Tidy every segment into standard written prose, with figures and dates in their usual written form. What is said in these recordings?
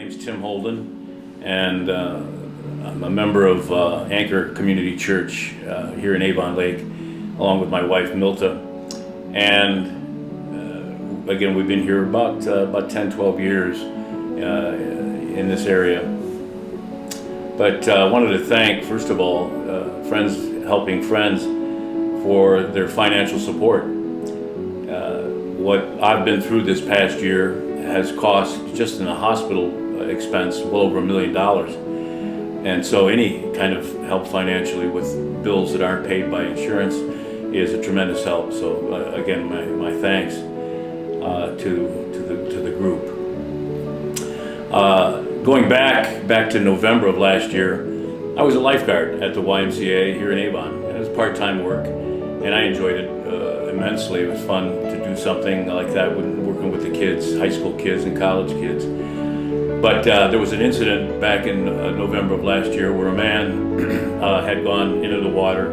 name's Tim Holden, and I'm a member of Anchor Community Church here in Avon Lake, along with my wife Milta. And again, we've been here about 10, 12 years in this area. But I wanted to thank, first of all, Friends Helping Friends for their financial support. What I've been through this past year has cost, just in a hospital expense, well over $1 million. And so any kind of help financially with bills that aren't paid by insurance is a tremendous help. So again, my thanks to the group. Going back to November of last year, I was a lifeguard at the YMCA here in Avon. It was part-time work, and I enjoyed it immensely. It was fun to do something like that, working with the kids, high school kids and college kids. But there was an incident back in November of last year where a man had gone into the water,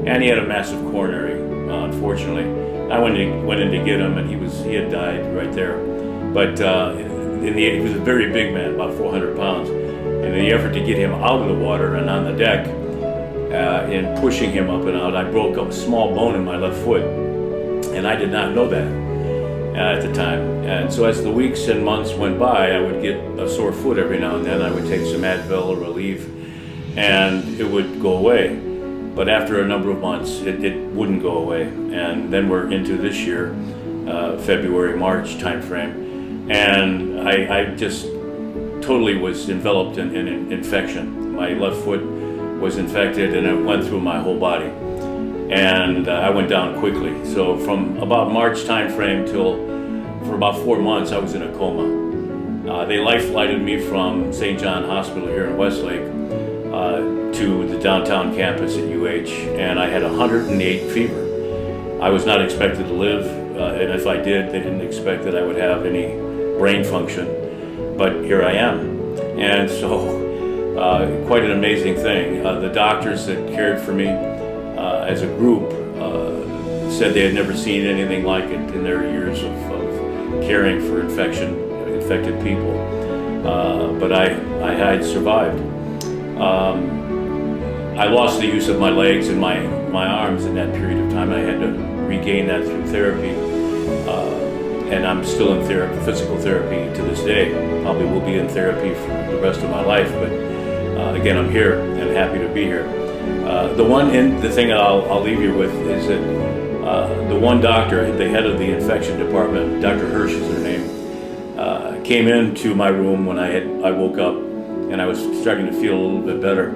and he had a massive coronary, unfortunately. I went in to get him, and he had died right there. But he was a very big man, about 400 pounds. And in the effort to get him out of the water and on the deck, in pushing him up and out, I broke a small bone in my left foot. And I did not know that at the time. And so as the weeks and months went by, I would get a sore foot every now and then. I would take some Advil or Relief, and it would go away. But after a number of months, it wouldn't go away. And then we're into this year, February, March timeframe. And I just totally was enveloped in an infection. My left foot was infected, and it went through my whole body. And I went down quickly. So from about March timeframe for about 4 months, I was in a coma. They life-flighted me from St. John Hospital here in Westlake to the downtown campus at UH, and I had 108 fever. I was not expected to live, and if I did, they didn't expect that I would have any brain function. But here I am. And so quite an amazing thing. The doctors that cared for me as a group said they had never seen anything like it in their years of caring for infected people. But I had survived. I lost the use of my legs and my arms in that period of time. I had to regain that through therapy. And I'm still in physical therapy to this day. Probably will be in therapy for the rest of my life, but again, I'm here and happy to be here. The thing that I'll leave you with is that the one doctor, the head of the infection department, Dr. Hirsch is her name, came into my room when I woke up and I was starting to feel a little bit better.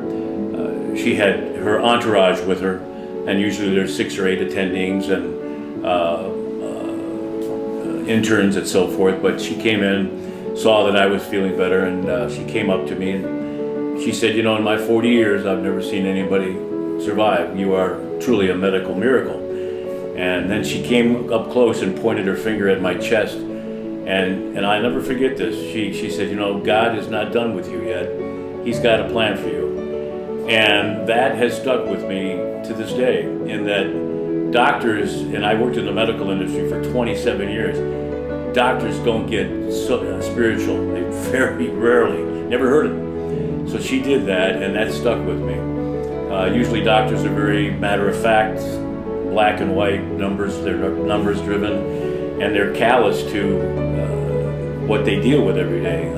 She had her entourage with her, and usually there's 6 or 8 attendings and interns and so forth, but she came in, saw that I was feeling better, and she came up to me and she said, in my 40 years, I've never seen anybody survive. You are truly a medical miracle. And then she came up close and pointed her finger at my chest, and I never forget this. She said, God is not done with you yet. He's got a plan for you. And that has stuck with me to this day, in that doctors, and I worked in the medical industry for 27 years, doctors don't get spiritual. They very rarely, never heard of it. So she did that, and that stuck with me. Usually doctors are very matter-of-fact, black and white numbers. They're numbers driven, and they're callous to what they deal with every day.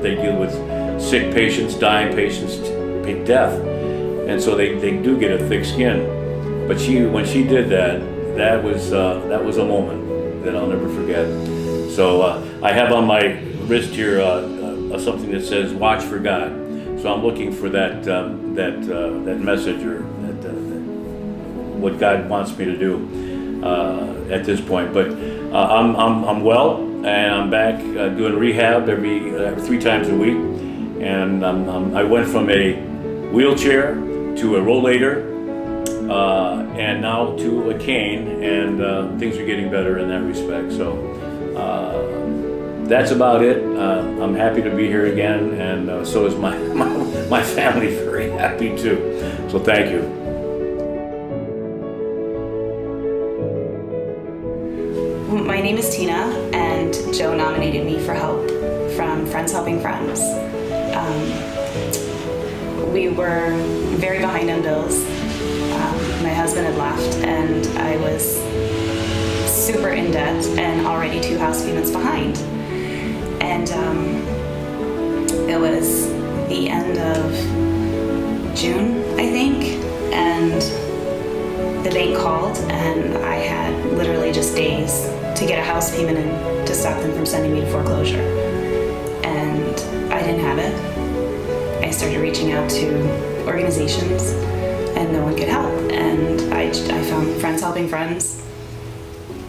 They deal with sick patients, dying patients, death. And so they do get a thick skin. But when she did that was a moment that I'll never forget. So I have on my wrist here something that says "Watch for God." So I'm looking for that message, or what God wants me to do at this point. But I'm well, and I'm back doing rehab every 3 times a week. And I went from a wheelchair to a rollator, and now to a cane, and things are getting better in that respect. So that's about it. I'm happy to be here again, and so is my family very happy too. So thank you. My name is Tina, and Joe nominated me for help from friends helping friends. We were very behind on bills. My husband had left, and I was super in debt and already 2 house payments behind. And it was the end of June, I think, and the bank called, and I had literally just days to get a house payment in to stop them from sending me to foreclosure. And I didn't have it. I started reaching out to organizations, and no one could help. And I found Friends Helping Friends,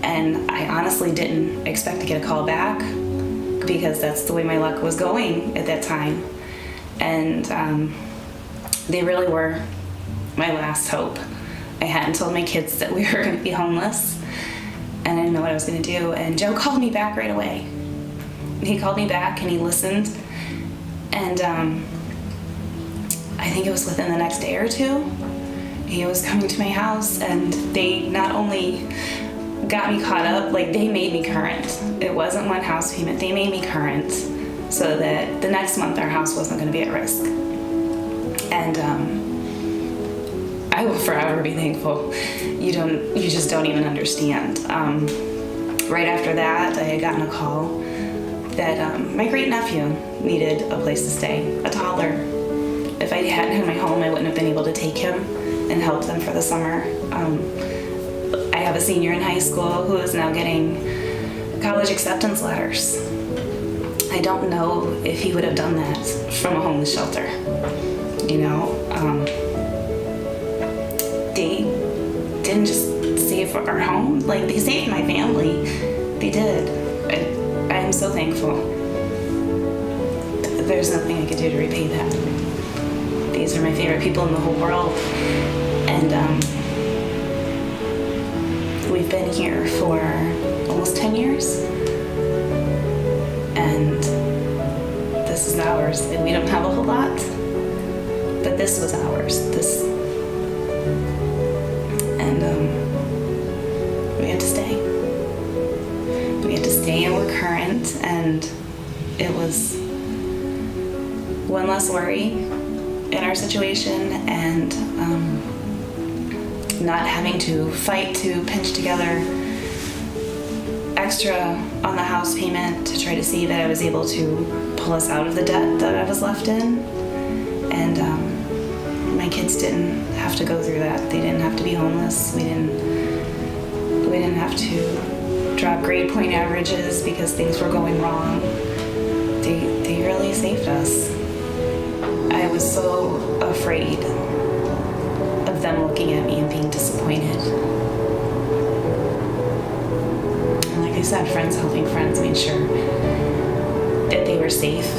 and I honestly didn't expect to get a call back because that's the way my luck was going at that time. And they really were my last hope. I hadn't told my kids that we were going to be homeless, and I didn't know what I was going to do. And Joe called me back right away. He called me back and he listened, and I think it was within the next day or two, he was coming to my house, and they not only got me caught up, like they made me current. It wasn't one house payment, they made me current so that the next month our house wasn't going to be at risk. And I will forever be thankful. You just don't even understand. Right after that, I had gotten a call that my great nephew needed a place to stay, a toddler. If I hadn't had my home, I wouldn't have been able to take him and help them for the summer. I have a senior in high school who is now getting college acceptance letters. I don't know if he would have done that from a homeless shelter. You know, they didn't just save our home, like they saved my family. They did. I am so thankful. There's nothing I could do to repay that. These are my favorite people in the whole world. And we've been here for almost 10 years. And this is ours. And we don't have a whole lot, but this was ours. We had to stay. We had to stay, and we're current, and it was one less worry in our situation, and not having to fight to pinch together extra on the house payment to try to see that I was able to pull us out of the debt that I was left in. And my kids didn't have to go through that. They didn't have to be homeless. We didn't have to drop grade point averages because things were going wrong. They really saved us. I was so afraid of them looking at me and being disappointed. And like I said, Friends Helping Friends made sure that they were safe